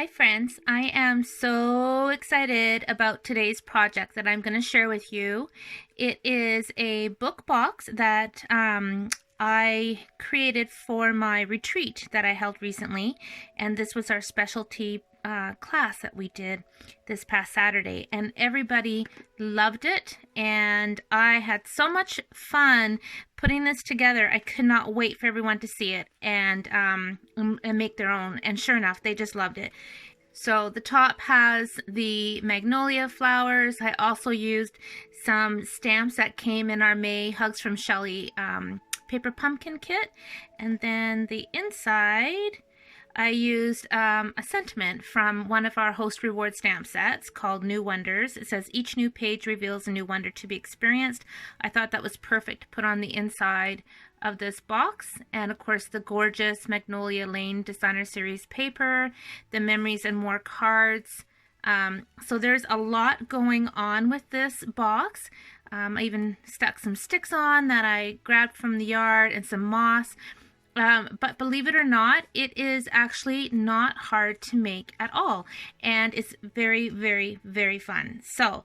Hi friends, I am so excited about today's project that I'm going to share with you. It is a book box that I created for my retreat that I held recently, and this was our specialty class that we did this past Saturday, and everybody loved it, and I had so much fun putting this together. I could not wait for everyone to see it and make their own, and sure enough, they just loved it. So the top has the magnolia flowers. I also used some stamps that came in our May Hugs from Shelley paper pumpkin kit, and then the inside I used a sentiment from one of our host reward stamp sets called New Wonders. It says each new page reveals a new wonder to be experienced. I thought that was perfect to put on the inside of this box, and of course the gorgeous Magnolia Lane Designer Series paper, the memories and more cards. So there's a lot going on with this box. I even stuck some sticks on that I grabbed from the yard and some moss. But believe it or not, it is actually not hard to make at all, and it's very, very, very fun. So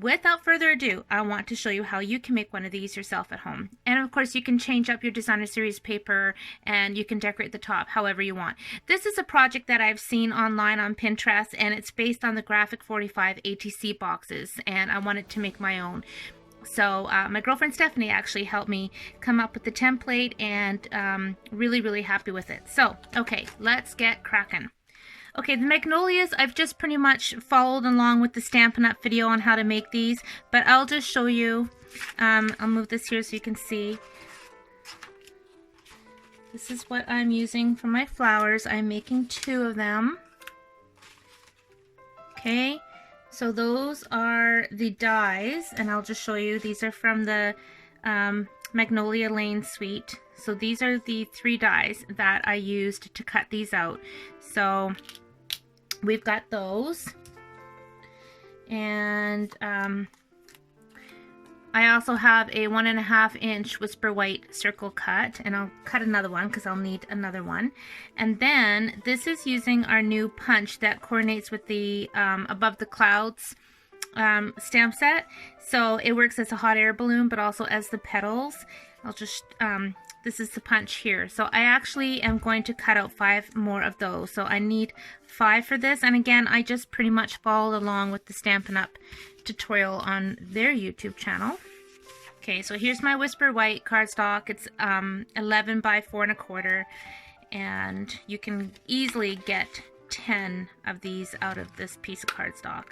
without further ado, I want to show you how you can make one of these yourself at home. And of course, you can change up your Designer Series paper and you can decorate the top however you want. This is a project that I've seen online on Pinterest, and it's based on the Graphic 45 ATC boxes, and I wanted to make my own. So my girlfriend Stephanie actually helped me come up with the template, and really, really happy with it. So, okay, let's get cracking. Okay, the magnolias, I've just pretty much followed along with the Stampin' Up! Video on how to make these, but I'll just show you. I'll move this here so you can see. This is what I'm using for my flowers. I'm making 2 of them. Okay. So those are the dies, and I'll just show you. These are from the Magnolia Lane Suite. So these are the 3 dies that I used to cut these out. So we've got those. And I also have a 1.5 inch Whisper White circle cut, and I'll cut another one because I'll need another one. And then this is using our new punch that coordinates with the Above the Clouds stamp set. So it works as a hot air balloon, but also as the petals. I'll just, this is the punch here. So I actually am going to cut out 5 more of those. So I need 5 for this. And again, I just pretty much followed along with the Stampin' Up! Tutorial on their YouTube channel. Okay, so here's my Whisper White cardstock. It's 11 by 4.25, and you can easily get 10 of these out of this piece of cardstock.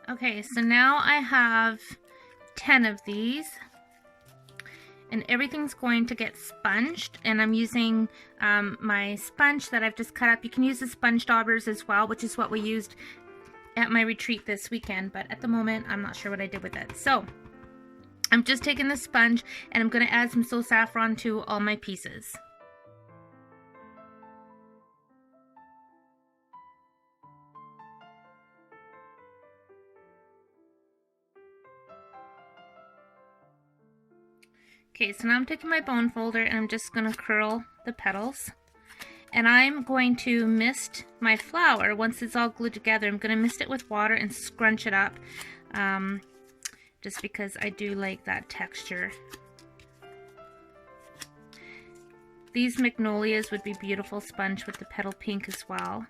Okay, so now I have 10 of these, and everything's going to get sponged, and I'm using my sponge that I've just cut up. You can use the sponge daubers as well, which is what we used at my retreat this weekend, but at the moment I'm not sure what I did with it. So I'm just taking the sponge and I'm going to add some So Saffron to all my pieces. Okay, so now I'm taking my bone folder and I'm just going to curl the petals. And I'm going to mist my flower. Once it's all glued together, I'm going to mist it with water and scrunch it up. Just because I do like that texture. These magnolias would be beautiful sponge with the petal pink as well.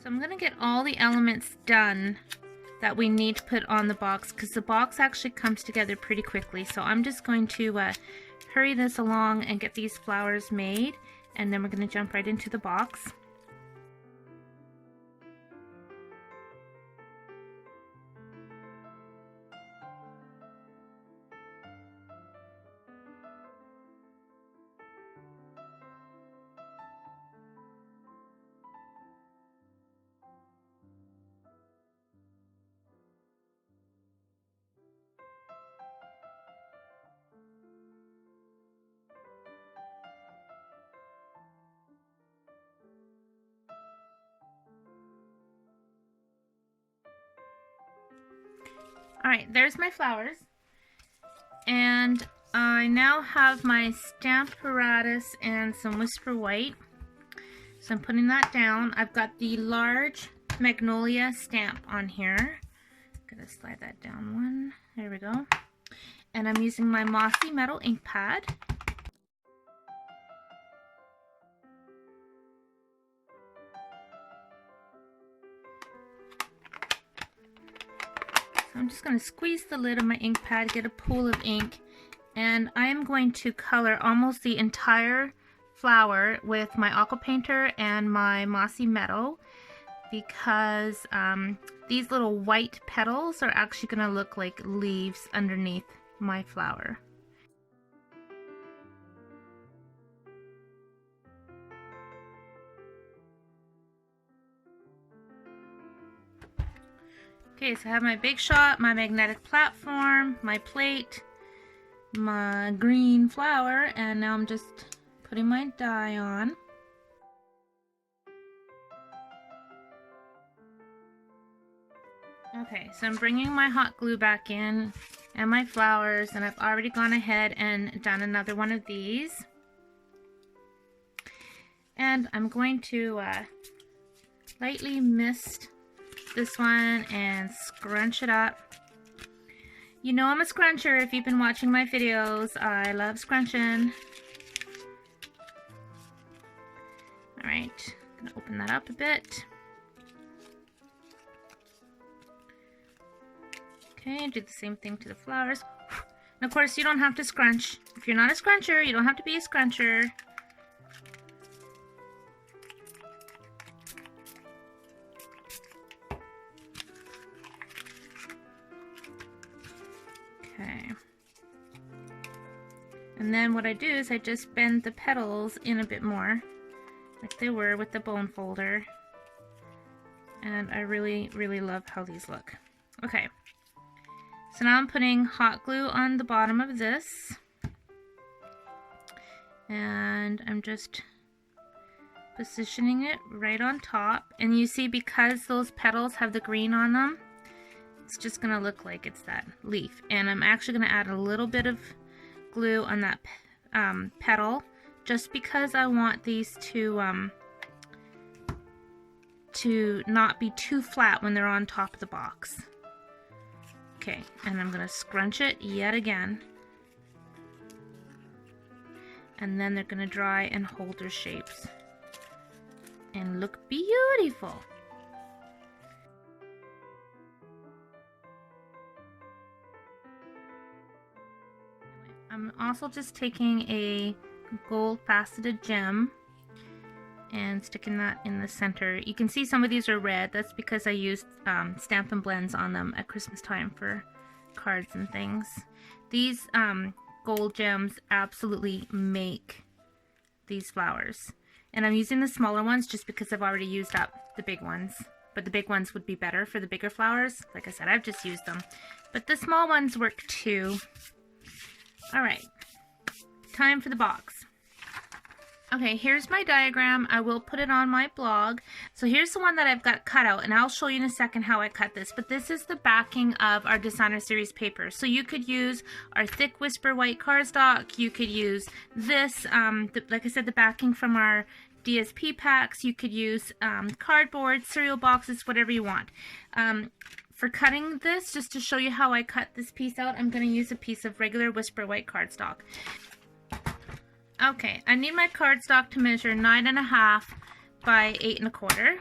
So I'm going to get all the elements done that we need to put on the box, because the box actually comes together pretty quickly. So I'm just going to hurry this along and get these flowers made, and then we're going to jump right into the box. Alright, there's my flowers. And I now have my stamp apparatus and some Whisper White. So I'm putting that down. I've got the large Magnolia stamp on here. Gonna slide that down one. There we go. And I'm using my Mossy Metal ink pad. So I'm just going to squeeze the lid of my ink pad, get a pool of ink, and I am going to color almost the entire flower with my aqua painter and my Mossy Metal, because these little white petals are actually going to look like leaves underneath my flower. Okay, so I have my big shot, my magnetic platform, my plate, my green flower, and now I'm just putting my die on. Okay, so I'm bringing my hot glue back in and my flowers, and I've already gone ahead and done another one of these. And I'm going to lightly mist this one and scrunch it up. You know I'm a scruncher if you've been watching my videos. I love scrunching. Alright, I'm gonna open that up a bit. Okay, do the same thing to the flowers. And of course you don't have to scrunch. If you're not a scruncher, you don't have to be a scruncher. Okay. And then what I do is I just bend the petals in a bit more, like they were with the bone folder. And I really, really love how these look. Okay. So now I'm putting hot glue on the bottom of this. And I'm just positioning it right on top. And you see, because those petals have the green on them, it's just going to look like it's that leaf. And I'm actually going to add a little bit of glue on that petal, just because I want these to not be too flat when they're on top of the box. Okay, and I'm going to scrunch it yet again. And then they're going to dry and hold their shapes and look beautiful. I'm also just taking a gold faceted gem and sticking that in the center. You can see some of these are red. That's because I used Stampin' Blends on them at Christmas time for cards and things. These gold gems absolutely make these flowers. And I'm using the smaller ones just because I've already used up the big ones. But the big ones would be better for the bigger flowers. Like I said, I've just used them. But the small ones work too. Alright, time for the box. Okay, here's my diagram. I will put it on my blog. So here's the one that I've got cut out, and I'll show you in a second how I cut this. But this is the backing of our Designer Series paper. So you could use our thick Whisper White cardstock. You could use this, like I said, the backing from our DSP packs. You could use cardboard, cereal boxes, whatever you want. For cutting this, just to show you how I cut this piece out, I'm going to use a piece of regular Whisper White cardstock. Okay, I need my cardstock to measure 9.5 by 8.25.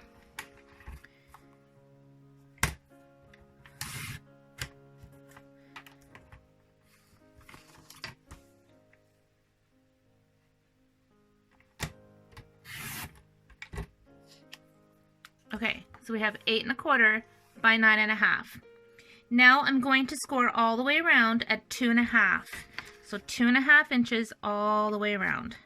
Okay, so we have 8.25 by 9.5. Now I'm going to score all the way around at 2.5. So 2.5 inches all the way around.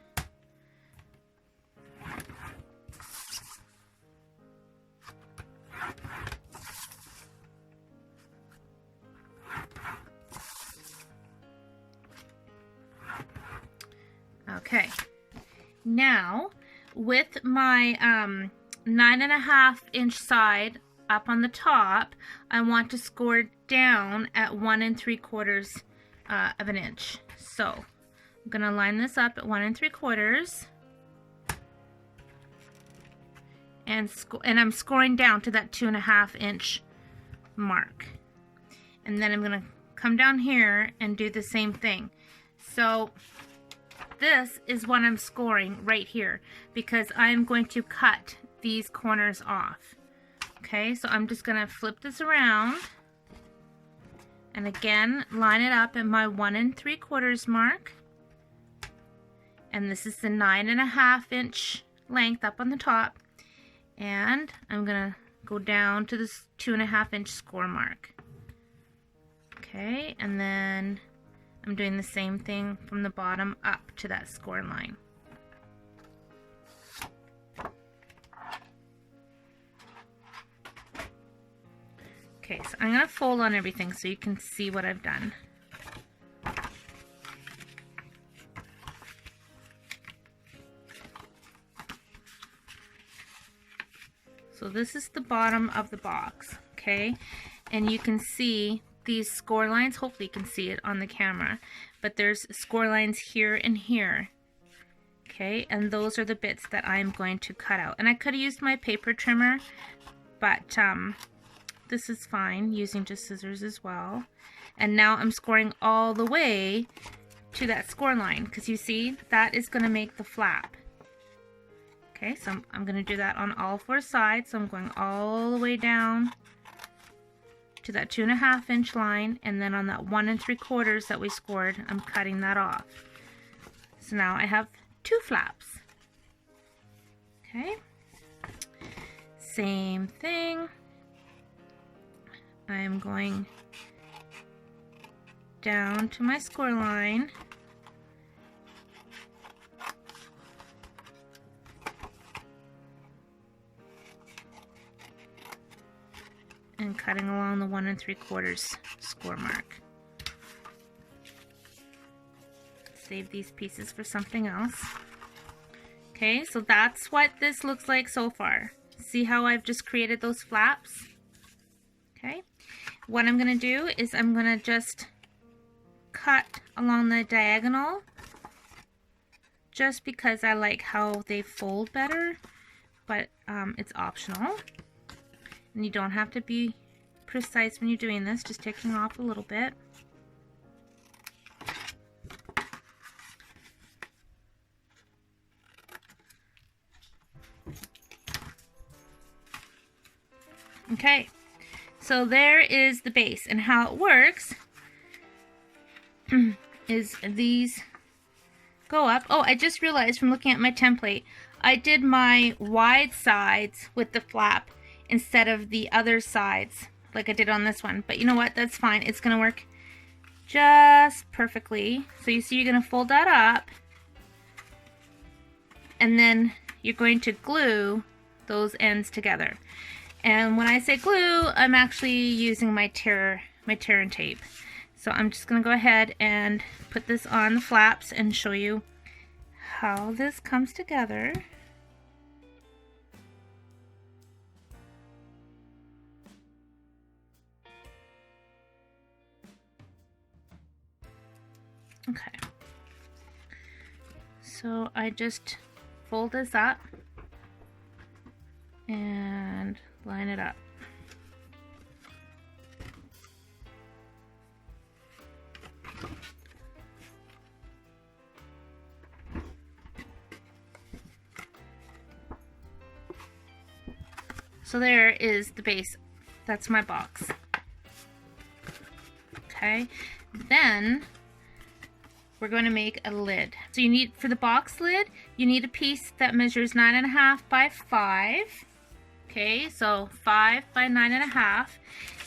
Okay. Now with my 9.5 inch side, up on the top, I want to score down at 1 3/4 of an inch. So I'm going to line this up at 1 3/4, and I'm scoring down to that 2.5 inch mark. And then I'm going to come down here and do the same thing. So this is what I'm scoring right here, because I'm going to cut these corners off. Okay, so I'm just going to flip this around and again line it up at my 1 3/4 mark. And this is the 9.5 inch length up on the top. And I'm going to go down to this 2.5 inch score mark. Okay, and then I'm doing the same thing from the bottom up to that score line. Okay, so I'm going to fold on everything so you can see what I've done. So this is the bottom of the box, okay? And you can see these score lines. Hopefully you can see it on the camera, but there's score lines here and here. Okay, and those are the bits that I'm going to cut out. And I could have used my paper trimmer, but this is fine using just scissors as well. And now I'm scoring all the way to that score line, because you see that is going to make the flap. Okay, so I'm going to do that on all 4 sides. So I'm going all the way down to that 2.5 inch line, and then on that 1 3/4 that we scored, I'm cutting that off. So now I have 2 flaps. Okay, same thing. I'm going down to my score line, and cutting along the 1 3/4 score mark. Save these pieces for something else. Okay, so that's what this looks like so far. See how I've just created those flaps? Okay, what I'm going to do is I'm going to just cut along the diagonal, just because I like how they fold better, but it's optional. And you don't have to be precise when you're doing this, just taking off a little bit. Okay, so there is the base, and how it works is these go up. Oh, I just realized from looking at my template, I did my wide sides with the flap instead of the other sides like I did on this one. But you know what? That's fine. It's going to work just perfectly. So you see, you're going to fold that up, and then you're going to glue those ends together. And when I say glue, I'm actually using my tear and tape. So I'm just going to go ahead and put this on the flaps and show you how this comes together. Okay, so I just fold this up and line it up. So there is the base. That's my box. Okay, then we're going to make a lid. So you need, for the box lid, you need a piece that measures 9.5 by 5. Okay, so 5 by 9.5.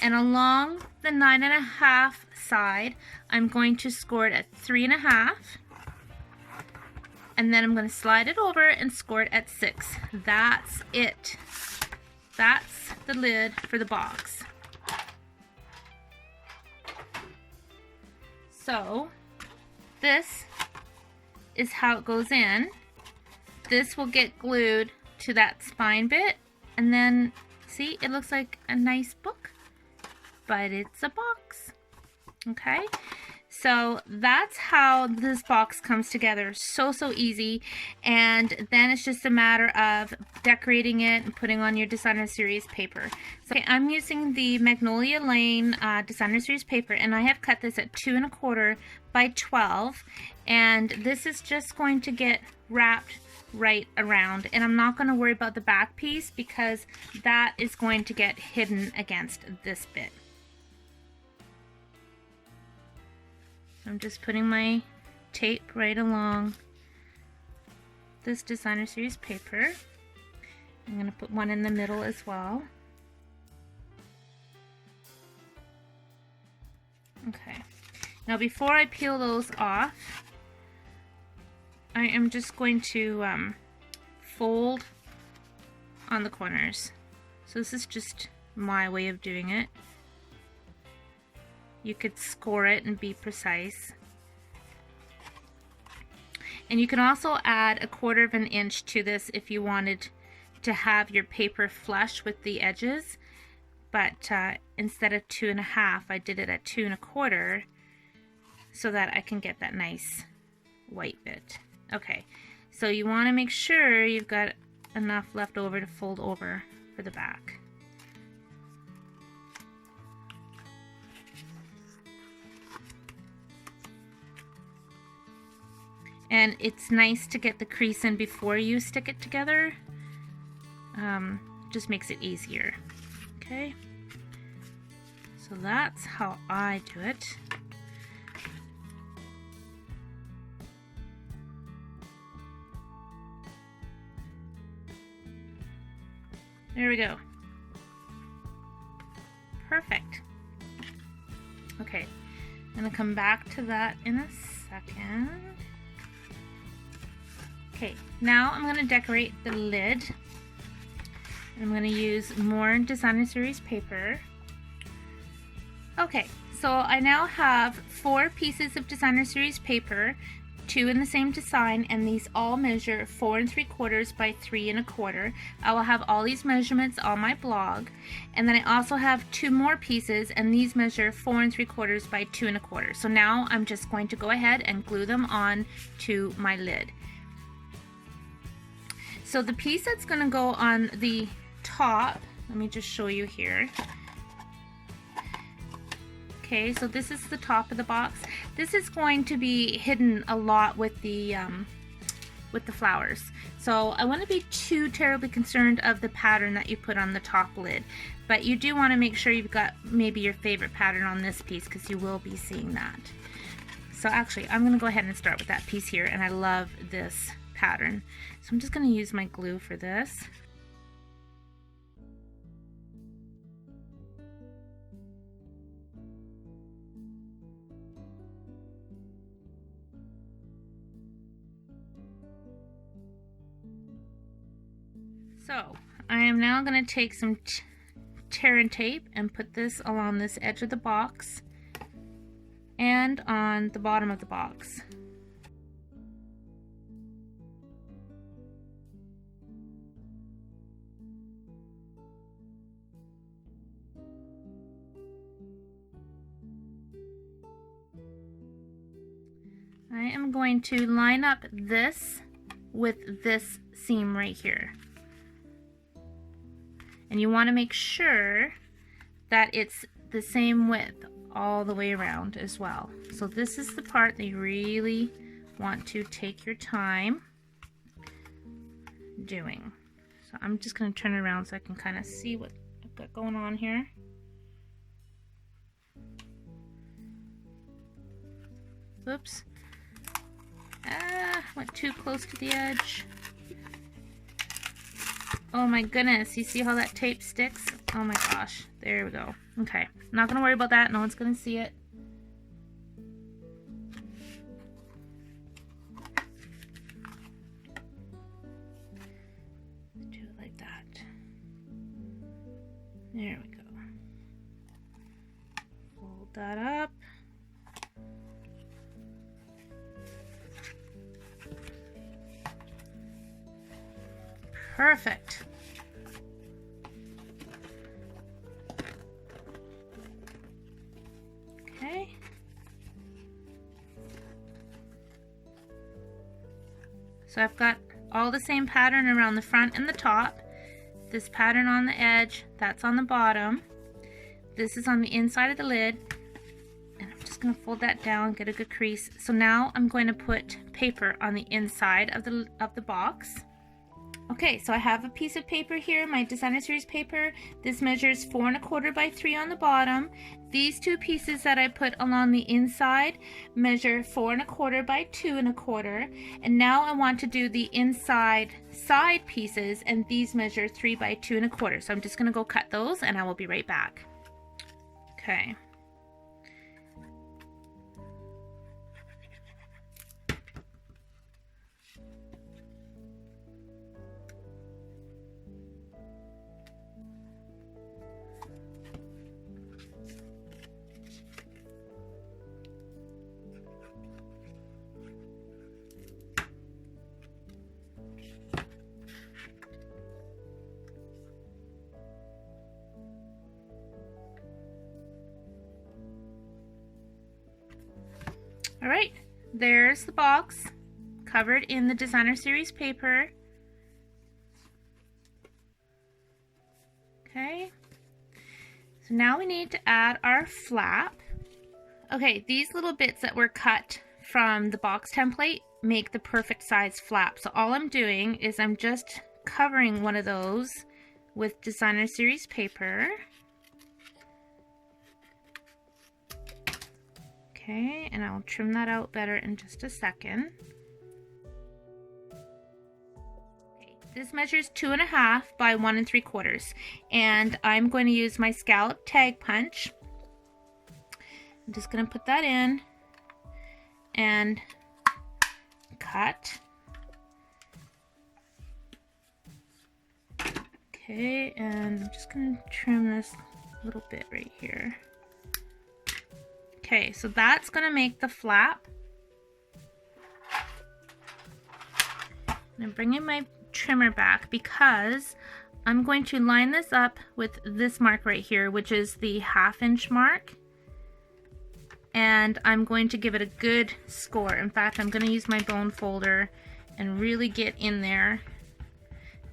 And along the 9.5 side, I'm going to score it at 3.5. And then I'm going to slide it over and score it at 6. That's it. That's the lid for the box. So this is how it goes in. This will get glued to that spine bit, and then See, it looks like a nice book, but it's a box. Okay, so that's how this box comes together. So easy. And then it's just a matter of decorating it and putting on your designer series paper. So okay, I'm using the Magnolia Lane designer series paper, and I have cut this at 2 1/4 by 12, and this is just going to get wrapped right around, and I'm not going to worry about the back piece because that is going to get hidden against this bit. I'm just putting my tape right along this designer series paper. I'm going to put one in the middle as well. Okay, now before I peel those off, I am just going to fold on the corners. So this is just my way of doing it. You could score it and be precise. And you can also add 1/4 of an inch to this if you wanted to have your paper flush with the edges. But instead of 2 1/2, I did it at 2 1/4 so that I can get that nice white bit. Okay, so you want to make sure you've got enough left over to fold over for the back. And it's nice to get the crease in before you stick it together. Just makes it easier. Okay, so that's how I do it. There we go. Perfect. Okay, I'm gonna come back to that in a second. Okay, now I'm going to decorate the lid. I'm going to use more designer series paper. Okay, so I now have 4 pieces of designer series paper, 2 in the same design, and these all measure 4 3/4 by 3 1/4. I will have all these measurements on my blog. And then I also have 2 more pieces, and these measure 4 3/4 by 2 1/4. So now I'm just going to go ahead and glue them on to my lid. So the piece that's going to go on the top, let me just show you here. Okay, so this is the top of the box. This is going to be hidden a lot with the flowers. So I wouldn't be too terribly concerned of the pattern that you put on the top lid, but you do want to make sure you've got maybe your favorite pattern on this piece because you will be seeing that. So actually, I'm going to go ahead and start with that piece here, and I love this pattern. So I'm just going to use my glue for this. So I am now going to take some tear and tape and put this along this edge of the box and on the bottom of the box. I am going to line up this with this seam right here. And you want to make sure that it's the same width all the way around as well. So this is the part that you really want to take your time doing. So I'm just going to turn it around so I can kind of see what I've got going on here. Oops. Went too close to the edge. Oh my goodness, you see how that tape sticks? Oh my gosh, there we go. Okay, not gonna worry about that, no one's gonna see it. Do it like that. There we go. Fold that up. Perfect. So I've got all the same pattern around the front and the top. This pattern on the edge, that's on the bottom. This is on the inside of the lid. And I'm just going to fold that down, get a good crease. So now I'm going to put paper on the inside of the box. Okay, so I have a piece of paper here, my designer series paper. This measures 4 1/4 by 3 on the bottom. These two pieces that I put along the inside measure 4 1/4 by 2 1/4. And now I want to do the inside side pieces, and these measure 3 by 2 1/4. So I'm just going to go cut those and I will be right back. Okay. All right, there's the box covered in the designer series paper. Okay, so now we need to add our flap. Okay, these little bits that were cut from the box template make the perfect size flap. So all I'm doing is I'm just covering one of those with designer series paper. Okay, and I'll trim that out better in just a second. Okay, this measures 2 1/2 by 1 3/4, and I'm going to use my scallop tag punch. I'm just going to put that in and cut. Okay, and I'm just going to trim this little bit right here. Okay, so that's going to make the flap. I'm bringing my trimmer back because I'm going to line this up with this mark right here, which is the 1/2 inch mark. And I'm going to give it a good score. In fact, I'm going to use my bone folder and really get in there.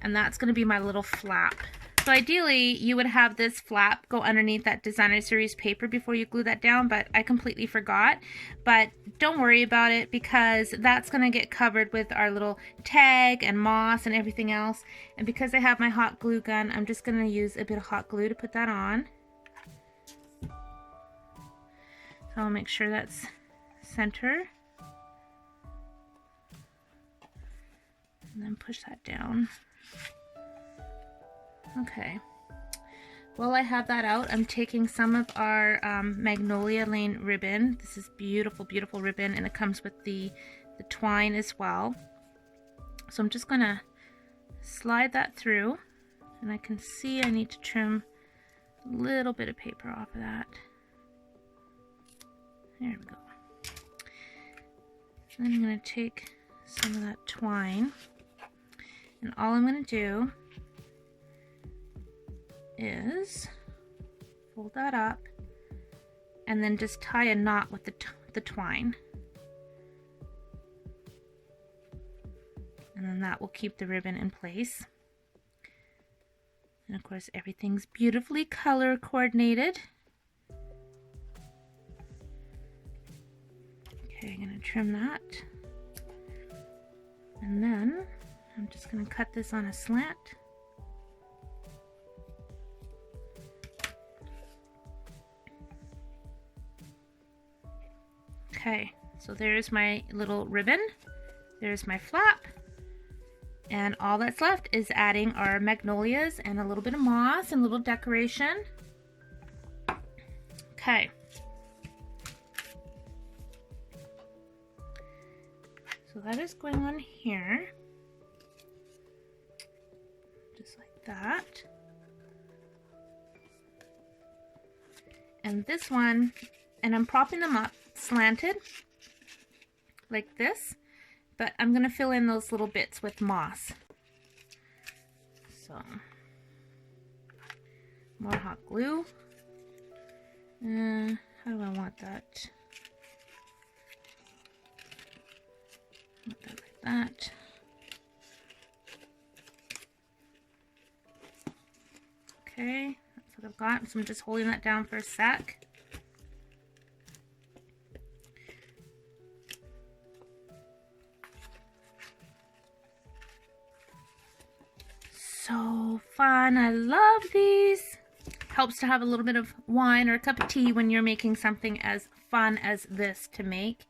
And that's going to be my little flap. So ideally, you would have this flap go underneath that designer series paper before you glue that down, but I completely forgot. But don't worry about it because that's going to get covered with our little tag and moss and everything else. And because I have my hot glue gun, I'm just going to use a bit of hot glue to put that on. So I'll make sure that's center. And then push that down. Okay, while I have that out, I'm taking some of our Magnolia Lane ribbon. This is beautiful, beautiful ribbon, and it comes with the twine as well. So I'm just gonna slide that through, and I can see I need to trim a little bit of paper off of that. There we go. Then I'm gonna take some of that twine, and all I'm gonna do is fold that up and then just tie a knot with the twine, and then that will keep the ribbon in place. And of course everything's beautifully color coordinated. Okay, I'm going to trim that, and then I'm just going to cut this on a slant. Okay, so there's my little ribbon, there's my flap, and all that's left is adding our magnolias and a little bit of moss and a little decoration. Okay. So that is going on here, just like that. And this one, and I'm propping them up slanted like this, but I'm going to fill in those little bits with moss. So more hot glue. How do I want that? I want that like that. Okay, that's what I've got. So I'm just holding that down for a sec. So fun. I love these. Helps to have a little bit of wine or a cup of tea when you're making something as fun as this to make.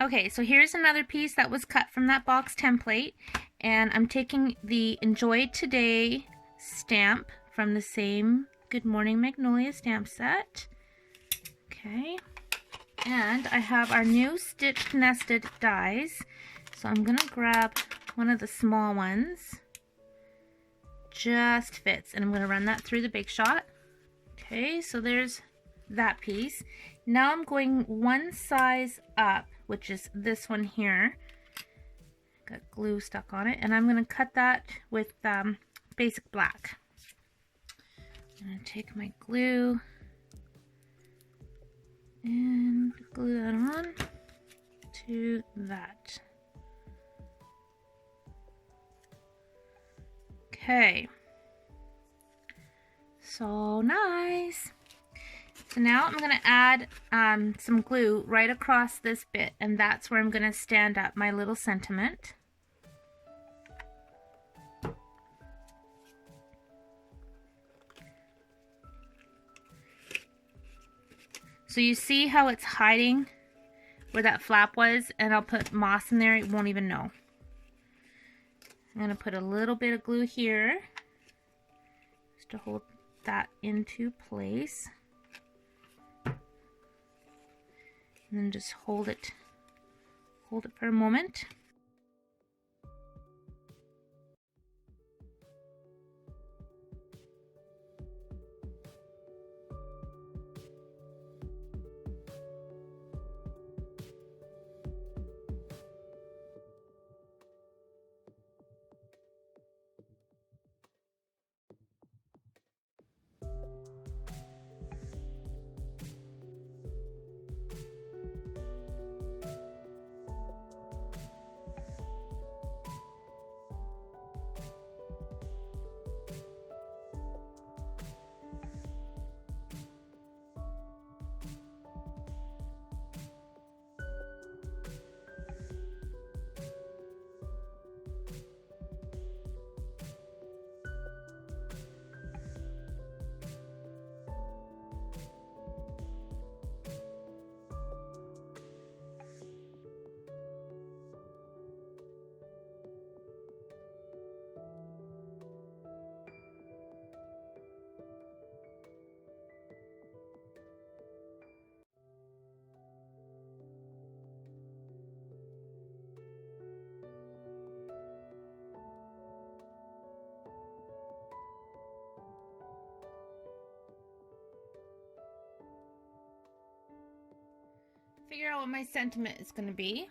Okay, so here's another piece that was cut from that box template, and I'm taking the Enjoy Today stamp from the same Good Morning Magnolia stamp set. Okay, and I have our new stitched nested dies, so I'm gonna grab one of the small ones. Just fits, and I'm going to run that through the Big Shot. Okay, so there's that piece. Now I'm going one size up, which is this one here. Got glue stuck on it, and I'm going to cut that with basic black. I'm going to take my glue and glue that on to that. Okay, so nice. So now I'm going to add some glue right across this bit, and that's where I'm going to stand up my little sentiment. So you see how it's hiding where that flap was, and I'll put moss in there, it won't even know. I'm going to put a little bit of glue here just to hold that into place. And then just hold it for a moment. Figure out what my sentiment is going to be.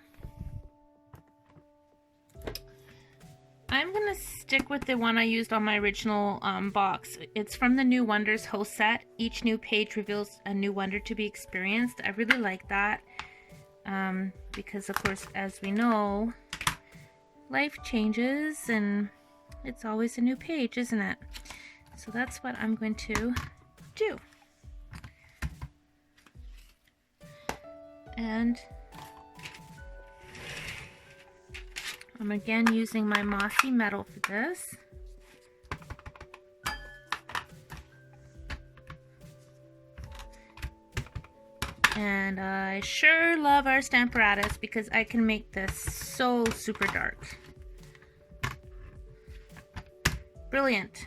I'm going to stick with the one I used on my original box. It's from the New Wonders host set. Each new page reveals a new wonder to be experienced. I really like that because, of course, as we know, life changes and it's always a new page, isn't it? So that's what I'm going to do. And I'm again using my mossy metal for this. And I sure love our Stamparatus because I can make this so super dark. Brilliant.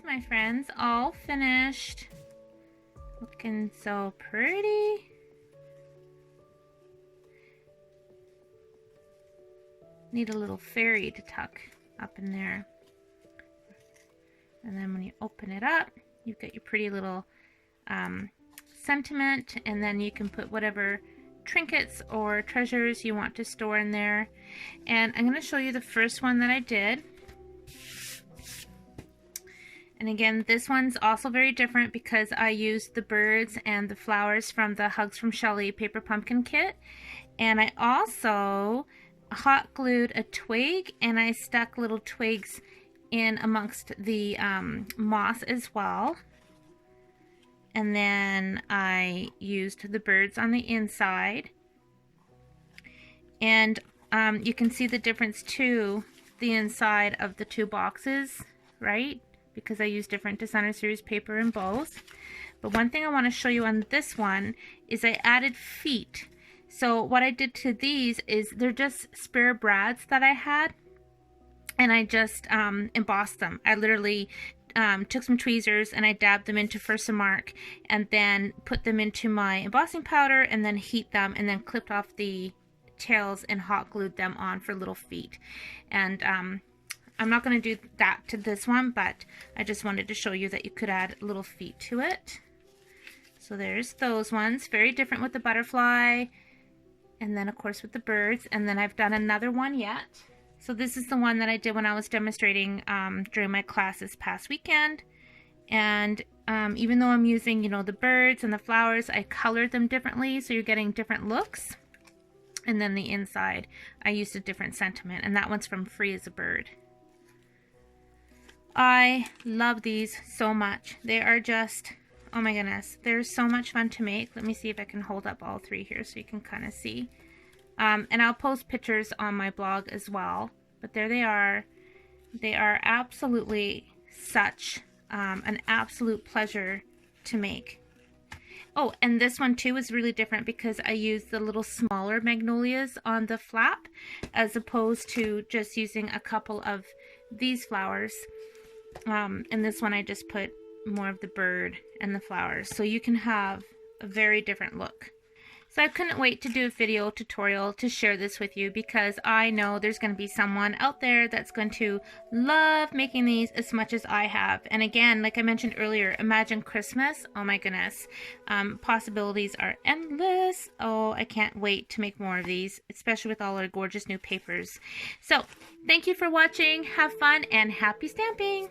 my friends, all finished. Looking so pretty. Need a little fairy to tuck up in there. And then when you open it up, you've got your pretty little sentiment, and then you can put whatever trinkets or treasures you want to store in there. And I'm going to show you the first one that I did. And again, this one's also very different because I used the birds and the flowers from the Hugs from Shelly paper pumpkin kit. And I also hot glued a twig, and I stuck little twigs in amongst the moss as well. And then I used the birds on the inside. And you can see the difference too, the inside of the two boxes, right? Because I used different Designer Series paper in both. But one thing I want to show you on this one is I added feet. So what I did to these is they're just spare brads that I had, and I just embossed them. I literally took some tweezers and I dabbed them into Versamark and then put them into my embossing powder and then heat them and then clipped off the tails and hot glued them on for little feet. And I'm not going to do that to this one, but I just wanted to show you that you could add little feet to it. So there's those ones, very different with the butterfly, and then of course with the birds. And then I've done another one yet. So this is the one that I did when I was demonstrating during my class this past weekend. And even though I'm using, you know, the birds and the flowers, I colored them differently, so you're getting different looks. And then the inside, I used a different sentiment, and that one's from Free as a Bird. I love these so much. They are just, oh my goodness, they're so much fun to make. Let me see if I can hold up all three here so you can kind of see. And I'll post pictures on my blog as well. But there they are. They are absolutely such an absolute pleasure to make. Oh, and this one too is really different because I used the little smaller magnolias on the flap as opposed to just using a couple of these flowers. And this one I just put more of the bird and the flowers, so you can have a very different look. So I couldn't wait to do a video tutorial to share this with you because I know there's going to be someone out there that's going to love making these as much as I have. And again, like I mentioned earlier, imagine Christmas. Oh my goodness. Possibilities are endless. Oh, I can't wait to make more of these, especially with all our gorgeous new papers. So thank you for watching. Have fun and happy stamping.